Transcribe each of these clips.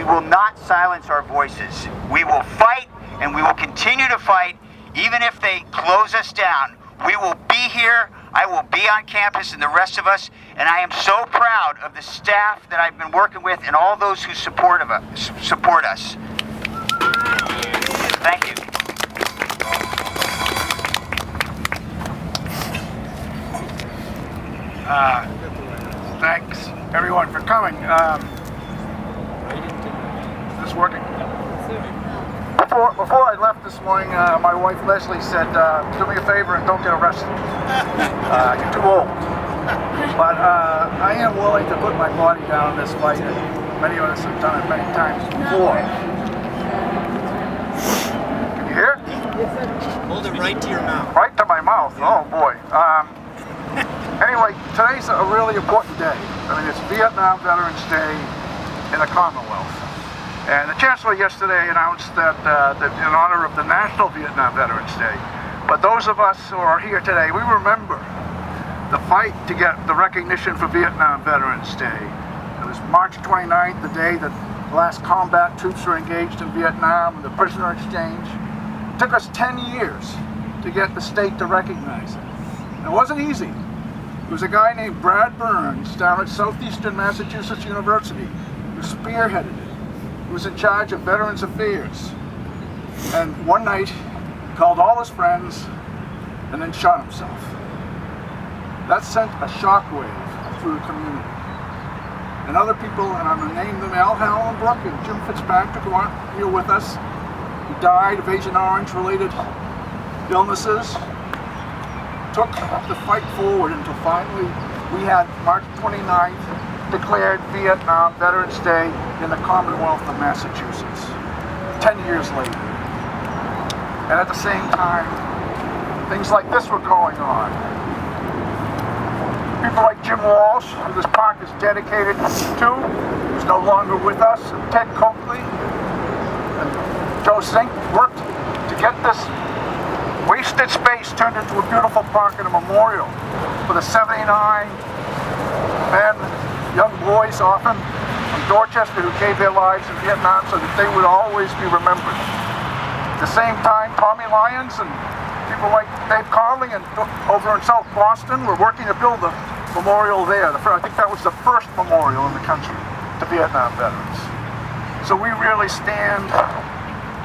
we will not silence our voices. We will fight, and we will continue to fight, even if they close us down. We will be here, I will be on campus, and the rest of us, and I am so proud of the staff that I've been working with and all those who support us. Thank you. Thanks everyone for coming. Is this working? Before I left this morning, my wife Leslie said, do me a favor and don't get arrested. You're too old. But I am willing to put my body down in this fight, and many of us have done it many times before. Can you hear? Hold it right to your mouth. Right to my mouth, oh boy. Anyway, today's a really important day. I mean, it's Vietnam Veterans Day in the Commonwealth. And the Chancellor yesterday announced that in honor of the National Vietnam Veterans Day. But those of us who are here today, we remember the fight to get the recognition for Vietnam Veterans Day. It was March 29th, the day that the last combat troops were engaged in Vietnam and the prisoner exchange. It took us 10 years to get the state to recognize it. It wasn't easy. There was a guy named Brad Burns down at Southeastern Massachusetts University who spearheaded it. He was in charge of Veterans Affairs. And one night, he called all his friends and then shot himself. That sent a shockwave through the community. And other people, and I'm going to name them, Al Hallenbrook and Jim Fitzpatrick, who aren't here with us, who died of Agent Orange-related illnesses, took the fight forward until finally we had March 29th declared Vietnam Veterans Day in the Commonwealth of Massachusetts, 10 years later. And at the same time, things like this were going on. People like Jim Walsh, who this park is dedicated to, who's no longer with us, and Ted Coakley and Joe Zink worked to get this wasted space turned into a beautiful park and a memorial for the 79 men, young boys often, from Dorchester who gave their lives in Vietnam so that they would always be remembered. At the same time, Tommy Lyons and people like Dave Conley and over in South Boston were working to build a memorial there. I think that was the first memorial in the country to Vietnam veterans. So we really stand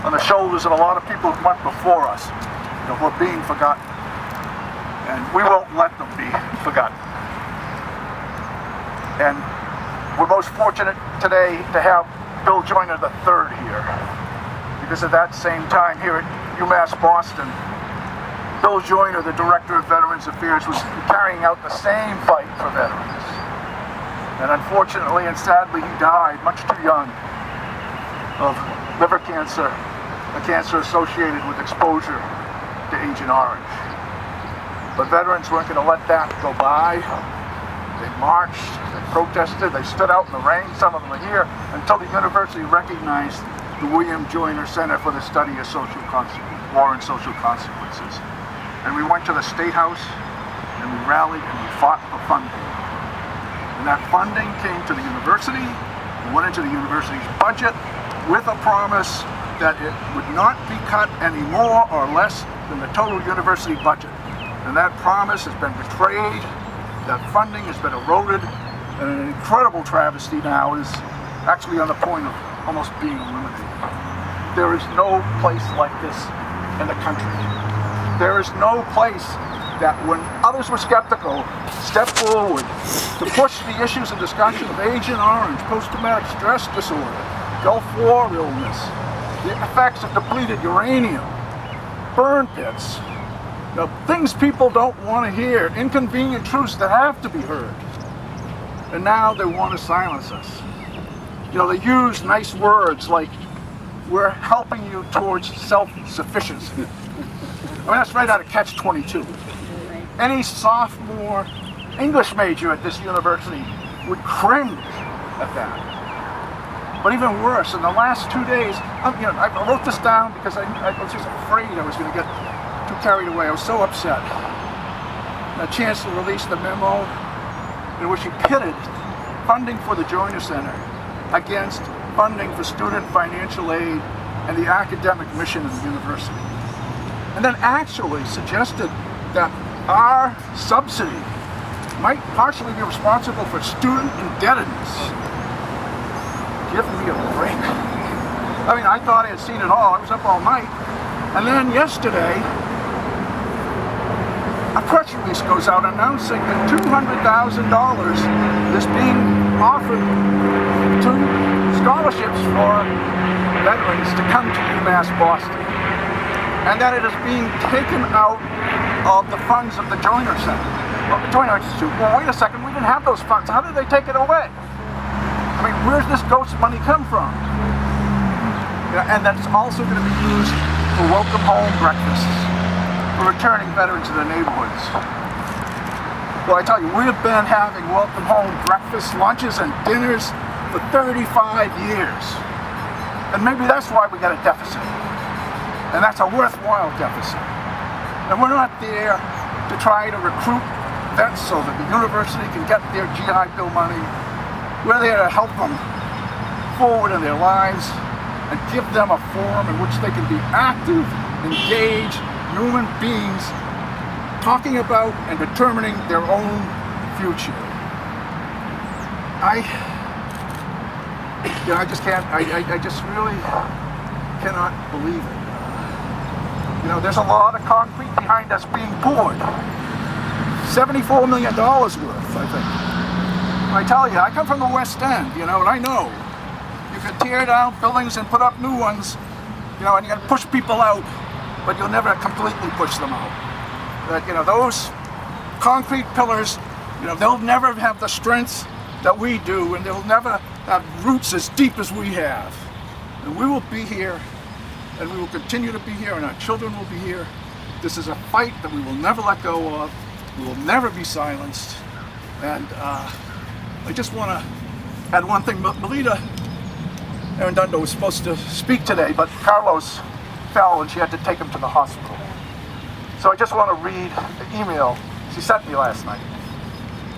on the shoulders of a lot of people who went before us. We're being forgotten, and we won't let them be forgotten. And we're most fortunate today to have Bill Joyner III here, because at that same time here at UMass Boston, Bill Joyner, the Director of Veterans Affairs, was carrying out the same fight for veterans. And unfortunately and sadly, he died much too young of liver cancer, a cancer associated with exposure to Agent Orange. But veterans weren't going to let that go by. They marched, they protested, they stood out in the rain, some of them are here, until the university recognized the William Joyner Center for the Study of War and Social Consequences. And we went to the State House, and we rallied, and we fought for funding. And that funding came to the university, and went into the university's budget with a promise that it would not be cut any more or less than the total university budget. And that promise has been betrayed, that funding has been eroded, and an incredible travesty now is actually on the point of almost being eliminated. There is no place like this in the country. There is no place that when others were skeptical, stepped forward to push the issues of discussion of Agent Orange, post-traumatic stress disorder, Gulf War illness, the effects of depleted uranium, burn pits, things people don't want to hear, inconvenient truths that have to be heard. And now they want to silence us. They use nice words like, we're helping you towards self-sufficiency. I mean, that's right out of Catch-22. Any sophomore English major at this university would cringe at that. But even worse, in the last 2 days, I wrote this down because I was just afraid I was going to get too carried away. I was so upset. The Chancellor released the memo in which he pitted funding for the Joyner Center against funding for student financial aid and the academic mission of the university. And then actually suggested that our subsidy might partially be responsible for student indebtedness. Give me a break. I mean, I thought I had seen it all. I was up all night. And then yesterday, a press release goes out announcing that $200,000 is being offered to scholarships for veterans to come to UMass Boston. And that it is being taken out of the funds of the Joiner Center. Well, the Joiner Institute. Well, wait a second, we didn't have those funds. How did they take it away? I mean, where's this ghost money come from? And that's also going to be used for welcome home breakfasts for returning veterans to their neighborhoods. Well, I tell you, we have been having welcome home breakfasts, lunches, and dinners for 35 years. And maybe that's why we got a deficit. And that's a worthwhile deficit. And we're not there to try to recruit vets so that the university can get their GI Bill money. We're there to help them forward in their lives and give them a forum in which they can be active, engaged human beings talking about and determining their own future. I just can't, I just really cannot believe it. You know, there's a lot of concrete behind us being poured. $74 million worth, I think. I tell you, I come from the West End, you know, and I know you can tear down buildings and put up new ones, you know, and you can push people out, but you'll never completely push them out. That, you know, those concrete pillars, you know, they'll never have the strength that we do, and they'll never have roots as deep as we have. And we will be here, and we will continue to be here, and our children will be here. This is a fight that we will never let go of. We will never be silenced. And I just want to add one thing. Melita Arredondo was supposed to speak today, but Carlos fell and she had to take him to the hospital. So I just want to read the email she sent me last night.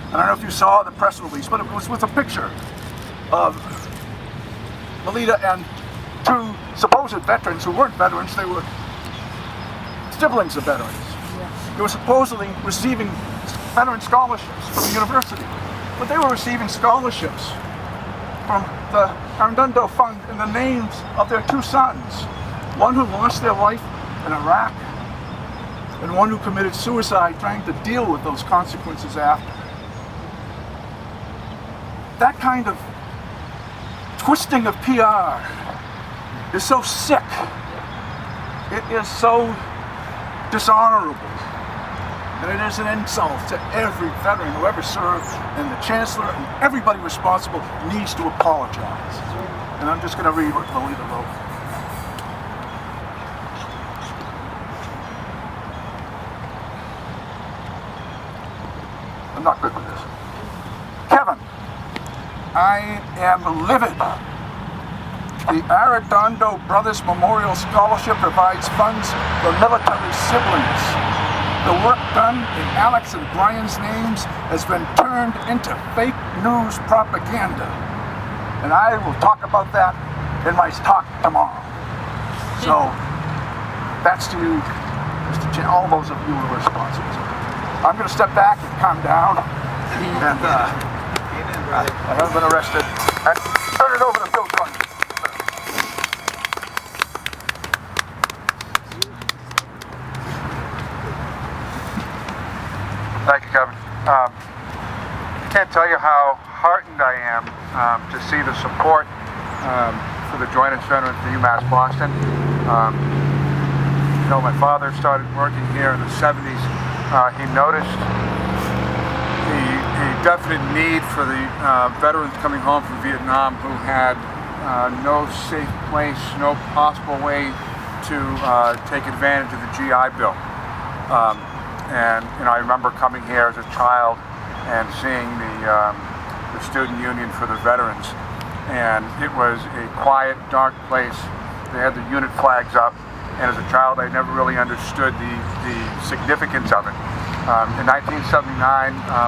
I don't know if you saw the press release, but it was with a picture of Melita and two supposed veterans who weren't veterans. They were siblings of veterans. They were supposedly receiving veteran scholarships from the university, but they were receiving scholarships from the Arredondo Fund in the names of their two sons, one who lost their life in Iraq and one who committed suicide trying to deal with those consequences after. That kind of twisting of PR is so sick. It is so dishonorable. And it is an insult to every veteran who ever served, and the chancellor and everybody responsible needs to apologize. And I'm just going to read what Melita wrote. I'm not good with this. Kevin, I am livid. The Arredondo Brothers Memorial Scholarship provides funds for military siblings. The work done in Alex and Brian's names has been turned into fake news propaganda. And I will talk about that in my talk tomorrow. So, that's to you, Mr. Chair, all those of you who are responsible. I'm going to step back and calm down. And I haven't been arrested. And turn it over to Bill Joyner. Thank you, Kevin. I can't tell you how heartened I am to see the support for the Joiner Center at the UMass Boston. You know, my father started working here in the 70s. He noticed the definite need for the veterans coming home from Vietnam who had no safe place, no possible way to take advantage of the GI Bill. And you know, I remember coming here as a child and seeing the student union for the veterans, and it was a quiet, dark place. They had the unit flags up, and as a child, I never really understood the significance of it. In 1979,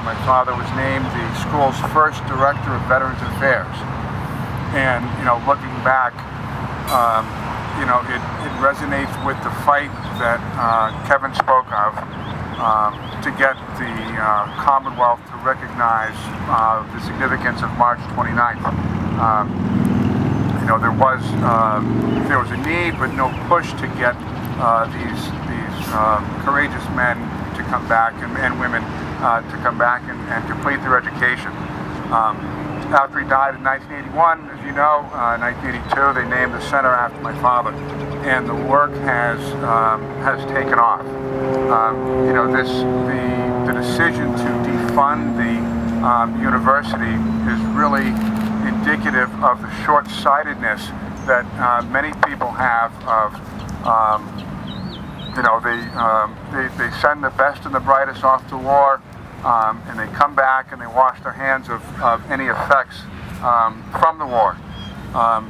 my father was named the school's first director of Veterans Affairs, And looking back, it resonates with the fight that Kevin spoke of to get the Commonwealth to recognize the significance of March 29th. There was a need, but no push to get these courageous men to come back and women to come back and complete their education. After he died in 1981, as you know, in 1982, they named the center after my father, and the work has taken off. The decision to defund the university is really indicative of the short-sightedness that many people have of, they send the best and the brightest off to war, and they come back and they wash their hands of any effects from the war.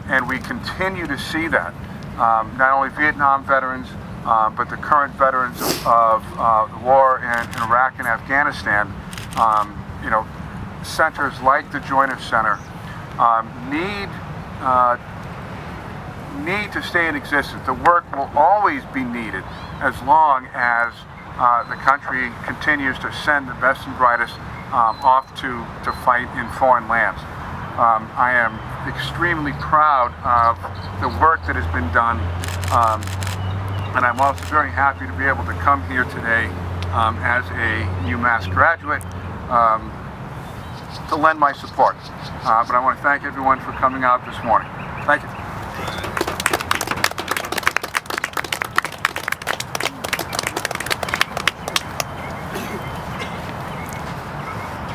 And we continue to see that. Not only Vietnam veterans, but the current veterans of the war in Iraq and Afghanistan, centers like the Joyner Center need to stay in existence. The work will always be needed as long as the country continues to send the best and brightest off to fight in foreign lands. I am extremely proud of the work that has been done, and I'm also very happy to be able to come here today as a UMass graduate to lend my support. But I want to thank everyone for coming out this morning. Thank you.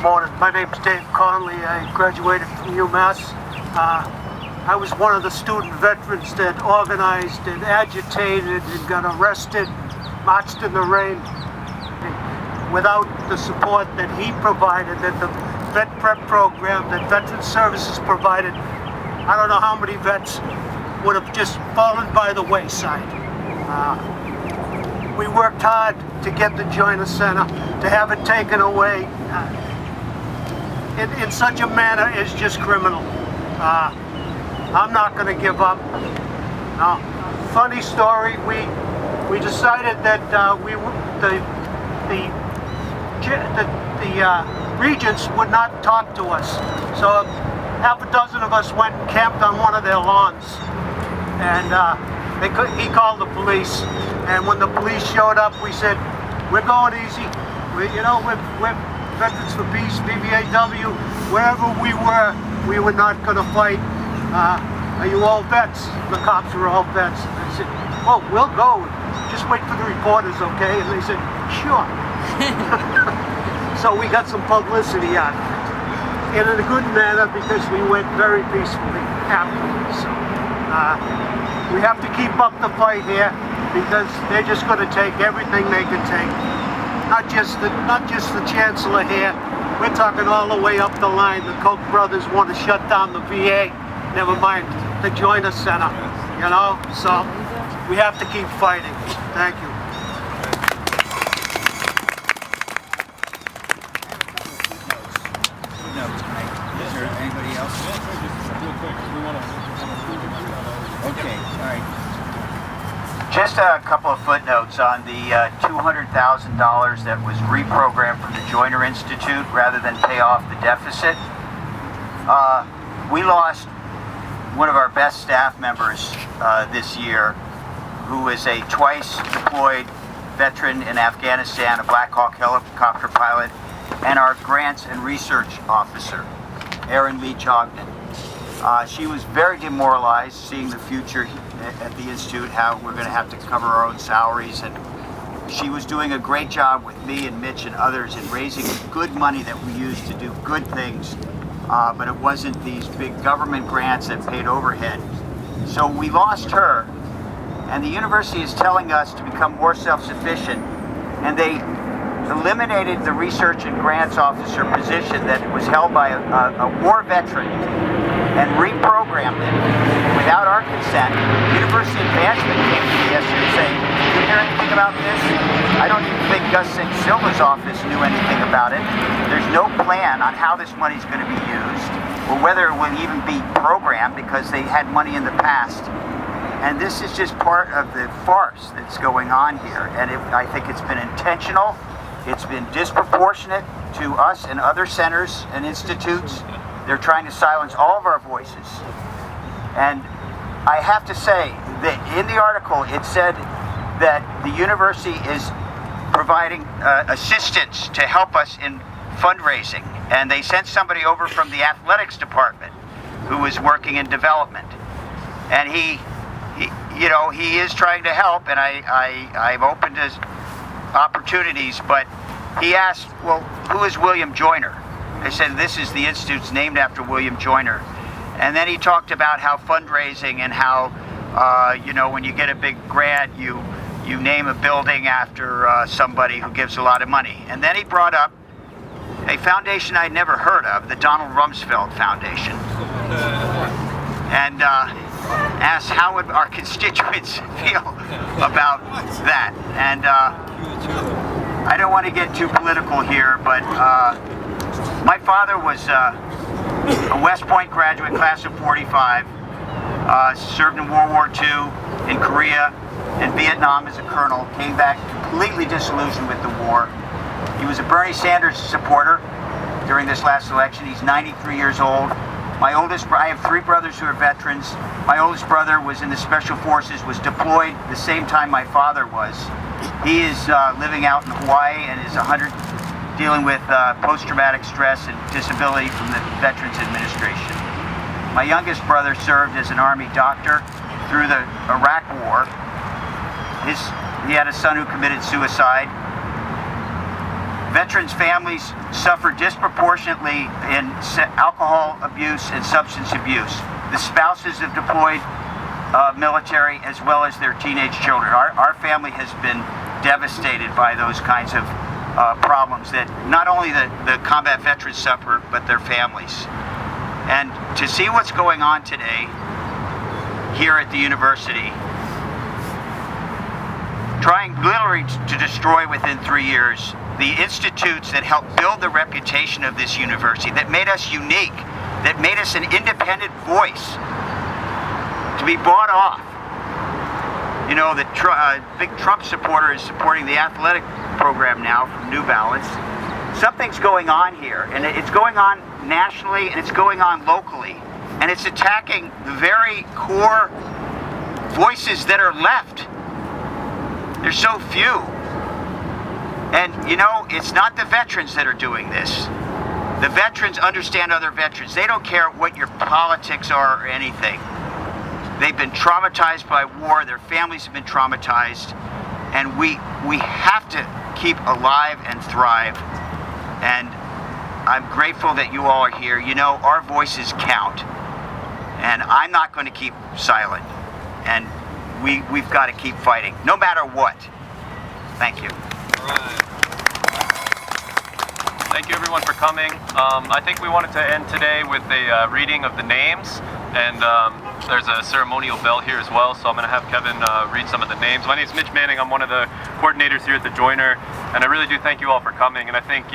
Morning. My name's Dave Conley. I graduated from UMass. I was one of the student veterans that organized and agitated and got arrested, marched in the rain. Without the support that he provided, that the vet prep program, that Veteran Services provided, I don't know how many vets would have just fallen by the wayside. We worked hard to get the Joyner Center, to have it taken away in such a manner is just criminal. I'm not going to give up. No. Funny story, we decided that the regents would not talk to us. So half a dozen of us went and camped on one of their lawns. And he called the police. And when the police showed up, we said, we're going easy. We're Veterans for Peace, BVAW, wherever we were not going to fight. Are you all vets? The cops were all vets. I said, oh, we'll go. Just wait for the reporters, okay? And they said, sure. So we got some publicity out of it. And in a good manner, because we went very peacefully afterwards. So, we have to keep up the fight here, because they're just going to take everything they can take. Not just the chancellor here. We're talking all the way up the line. The Koch brothers want to shut down the VA. Never mind the Joyner Center. So we have to keep fighting. Thank you. Is there anybody else? Okay, all right. Just a couple of footnotes on the $200,000 that was reprogrammed from the Joyner Institute rather than pay off the deficit. We lost one of our best staff members this year, who is a twice deployed veteran in Afghanistan, a Black Hawk helicopter pilot, and our grants and research officer, Erin Leach Ogden. She was very demoralized seeing the future at the Institute, how we're going to have to cover our own salaries, and she was doing a great job with me and Mitch and others in raising good money that we used to do good things, but it wasn't these big government grants that paid overhead. So we lost her, and the university is telling us to become more self-sufficient, and they eliminated the research and grants officer position that was held by a war veteran and reprogrammed it without our consent. University Advancement came to me yesterday saying, "Did you hear anything about this?" I don't even think Gus St. Silva's office knew anything about it. There's no plan on how this money is going to be used, or whether it will even be programmed, because they had money in the past. And this is just part of the farce that's going on here. And I think it's been intentional. It's been disproportionate to us and other centers and institutes. They're trying to silence all of our voices. And I have to say that in the article it said that the university is providing assistance to help us in fundraising. And they sent somebody over from the athletics department who was working in development. And he is trying to help, and I'm open to opportunities, but he asked, well, who is William Joyner? They said, this is the institute's named after William Joyner. And then he talked about how fundraising and how, when you get a big grant, you name a building after somebody who gives a lot of money. And then he brought up a foundation I'd never heard of, the Donald Rumsfeld Foundation. And asked how would our constituents feel about that. And I don't want to get too political here, but my father was a West Point graduate, class of 45, served in World War II, in Korea, in Vietnam as a colonel, came back completely disillusioned with the war. He was a Bernie Sanders supporter during this last election. He's 93 years old. I have 3 brothers who are veterans. My oldest brother was in the Special Forces, was deployed the same time my father was. He is living out in Hawaii and is 100, dealing with post-traumatic stress and disability from the Veterans Administration. My youngest brother served as an Army doctor through the Iraq War. He had a son who committed suicide. Veterans' families suffer disproportionately in alcohol abuse and substance abuse. The spouses of deployed military, as well as their teenage children. Our family has been devastated by those kinds of problems that not only the combat veterans suffer, but their families. And to see what's going on today here at the university, trying literally to destroy within 3 years the institutes that helped build the reputation of this university, that made us unique, that made us an independent voice, to be bought off. You know, the big Trump supporter is supporting the athletic program now from New Balance. Something's going on here, and it's going on nationally, and it's going on locally, and it's attacking the very core voices that are left. There's so few. And, it's not the veterans that are doing this. The veterans understand other veterans. They don't care what your politics are or anything. They've been traumatized by war. Their families have been traumatized. And we have to keep alive and thrive. And I'm grateful that you all are here. Our voices count. And I'm not going to keep silent. And we've got to keep fighting, no matter what. Thank you. Thank you everyone for coming. I think we wanted to end today with a reading of the names, and there's a ceremonial bell here as well, so I'm going to have Kevin read some of the names. My name is Mitch Manning. I'm one of the coordinators here at the Joiner, and I really do thank you all for coming. And I think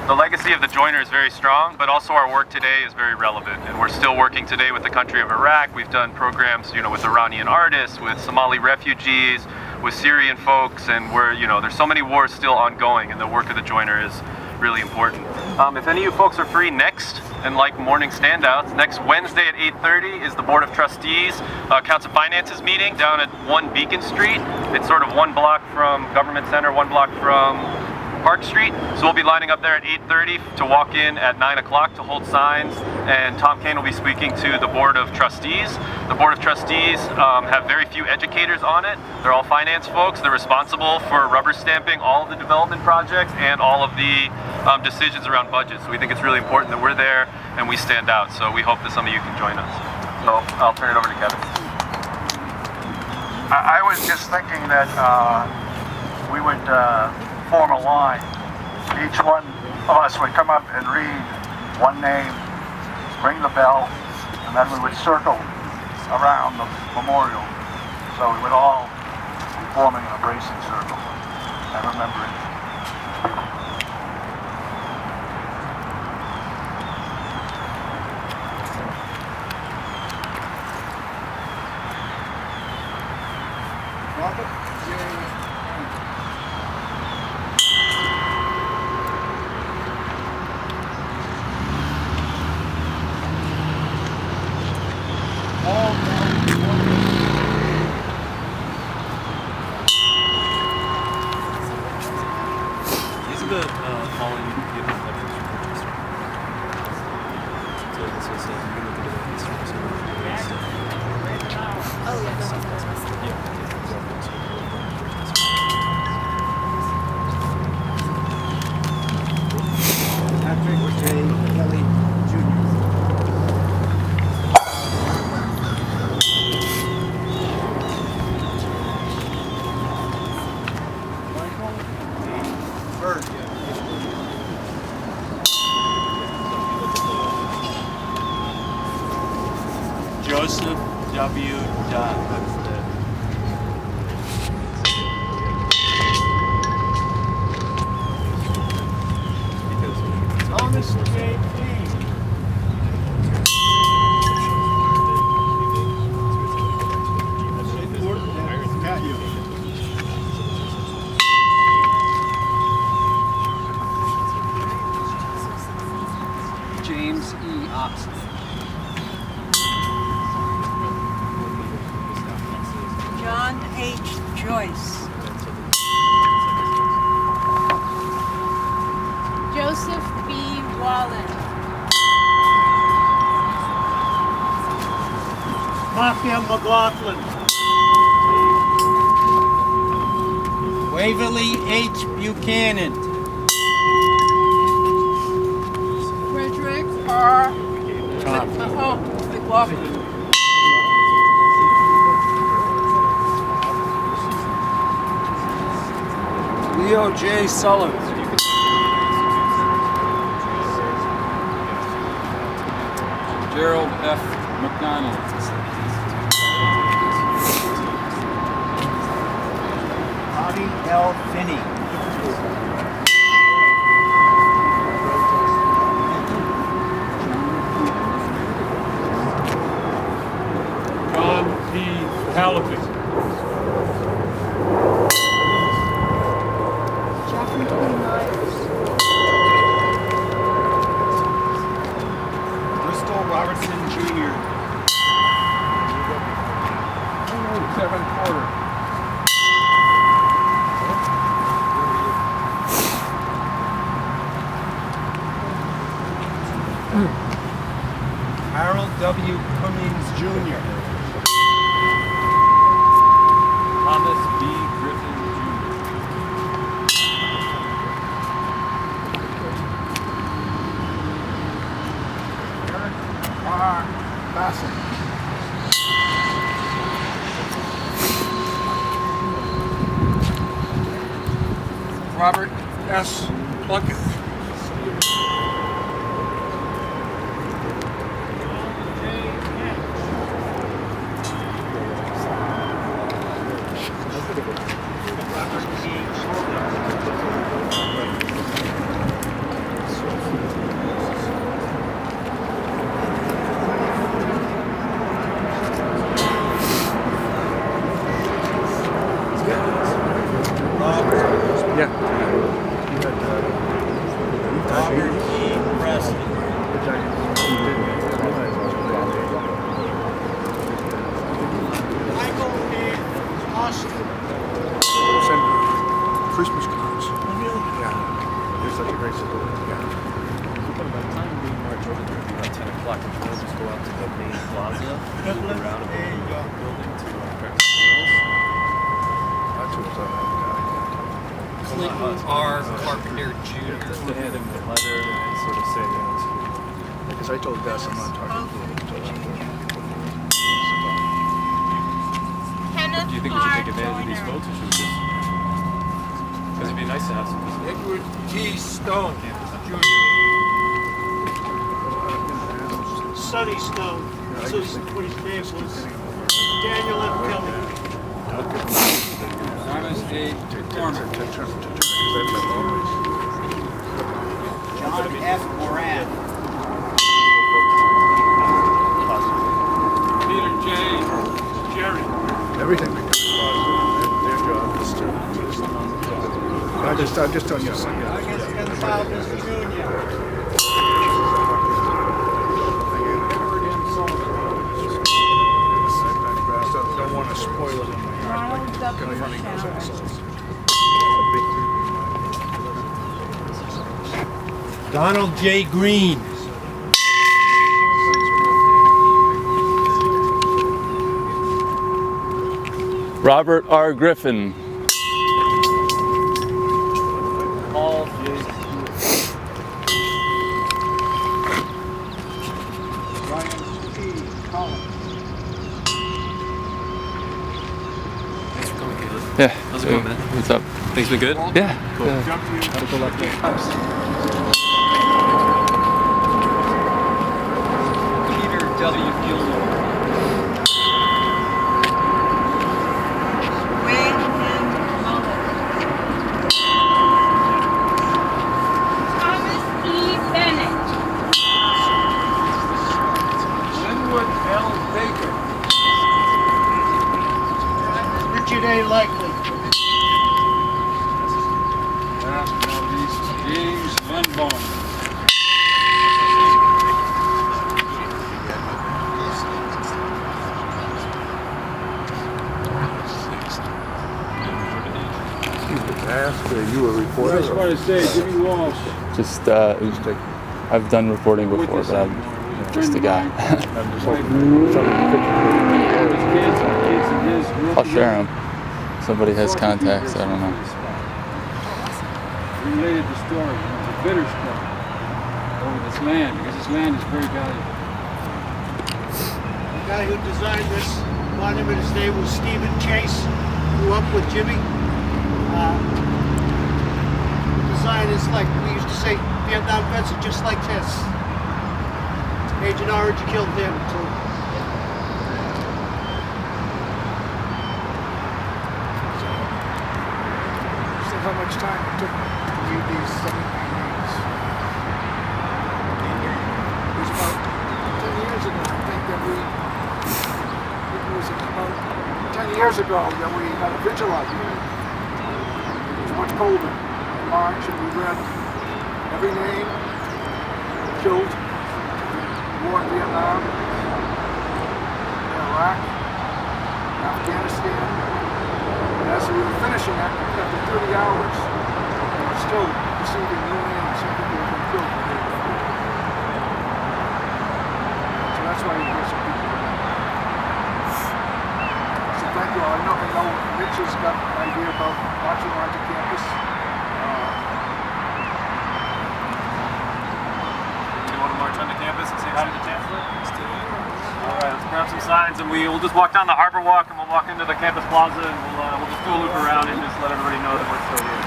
the legacy of the Joiner is very strong, but also our work today is very relevant, and we're still working today with the country of Iraq. We've done programs, with Iranian artists, with Somali refugees, with Syrian folks, and there's so many wars still ongoing, and the work of the Joiner is really important. If any of you folks are free next and like morning standouts, next Wednesday at 8:30 is the Board of Trustees Council Finances meeting down at 1 Beacon Street. It's sort of 1 block from Government Center, 1 block from Park Street. So we'll be lining up there at 8:30 to walk in at 9 o'clock to hold signs, and Tom Kane will be speaking to the Board of Trustees. The Board of Trustees have very few educators on it. They're all finance folks. They're responsible for rubber stamping all of the development projects and all of the decisions around budgets. So we think it's really important that we're there and we stand out. So we hope that some of you can join us. So I'll turn it over to Kevin. I was just thinking that we would form a line. Each one of us would come up and read one name, ring the bell, and then we would circle around the memorial. So we would all forming an embracing circle. I remember it. Robert J. These are the fallen people that from Dorchester. So this was a little bit of a history. Oh, yeah, no, Patrick J. Kelly Jr. Joseph W. Dunn. Thomas J. King. Got you. James E. Oxley. John H. Joyce. Joseph B. Wallen. Mafia McLaughlin. Waverly H. Buchanan. Frederick R. McLaughlin. Leo J. Sullivan. Gerald F. McDonald. Bobby L. Finney. John P. Halligan. Jeffrey D. Myers. Bristol Robertson Jr. Kevin Porter. Harold W. Cummings Jr. Thomas B. Griffin Jr. Eric R. Bassett. Robert S. Plunkett. Yeah. Robert E. Presley. Michael A. Austin. Send Christmas cards. Yeah. They're such a great support. Yeah. But by the time we march over there, it'll be about 10 o'clock. And we'll just go out to the main plaza, loop around a building to Breakfast Mills. That's what's up. Clinton R. Carpenter Jr. Just to hand him the letter and sort of say that Because I told Gus I'm not talking to him until after. Kenneth do you think we should take advantage of these folks, or should we just... Because it'd be nice to have some visibility. Edward T. Stone Jr. Sonny Stone. This is what his name was. Daniel F. Kelly. Thomas A. Corner. John F. Moran. Peter J. Jerry. Everything becomes positive. Their job is to I'm just on your side. Don't want to spoil it in my yard. Confronting those assholes. Donald J. Green. Robert R. Griffin. Paul J. Yeah. How's it going, man? What's up? Things been good? Yeah. Cool. Peter W. Gilmore. Wayne M. Mullen. Thomas E. Bennett. Linwood L. Baker. Richard A. Likely. James Funbaum. You a reporter? I just want to say, Jimmy Walsh. Just I've done reporting before, but I'm just a guy. I'll share them. Somebody has contacts. I don't know. Related the story. It's a bitter story over this land, because this land is very valuable. The guy who designed this monument, his name was Stephen Chase. Grew up with Jimmy. The design is like, we used to say, Vietnam vets are just like this. Agent Orange killed him too. So how much time it took to read these 79 names? It was about 10 years ago, I think, that it was about 10 years ago that we had a vigil out here. It was much colder in March, and we read every name killed, war in Vietnam, Iraq, Afghanistan. And as we were finishing it, after 30 hours, we were still receiving new names of people who had been killed the day before. So that's why you hear some people. So thank you all. I know Mitch has got an idea about marching onto campus. You want to march onto campus and say hi to the chancellor? Let's do it. All right, let's grab some signs and we'll just walk down the harbor walk and we'll walk into the campus plaza and we'll just do a loop around and just let everybody know that we're still here.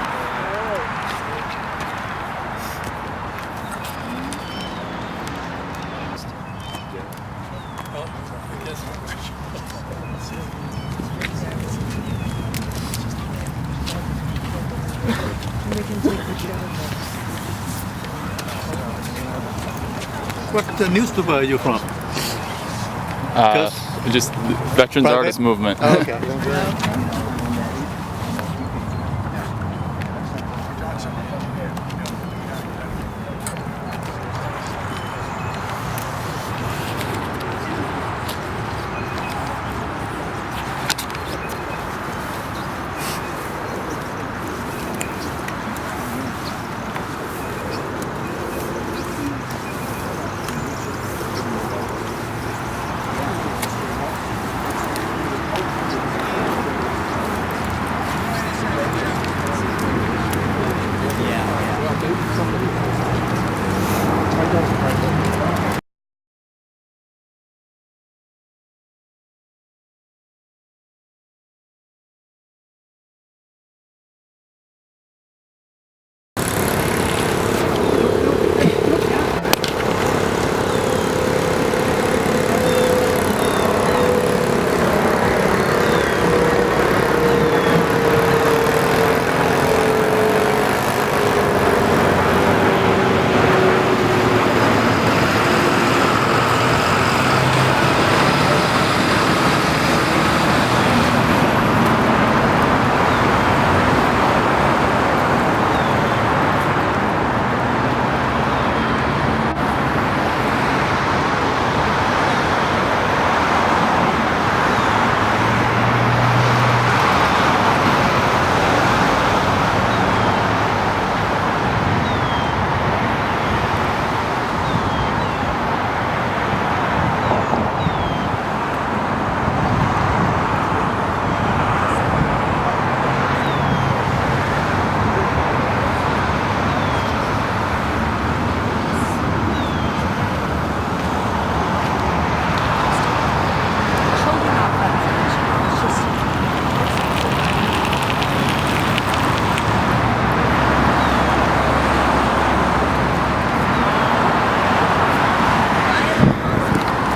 What newspaper are you from? Just Veterans Artist Movement. Okay.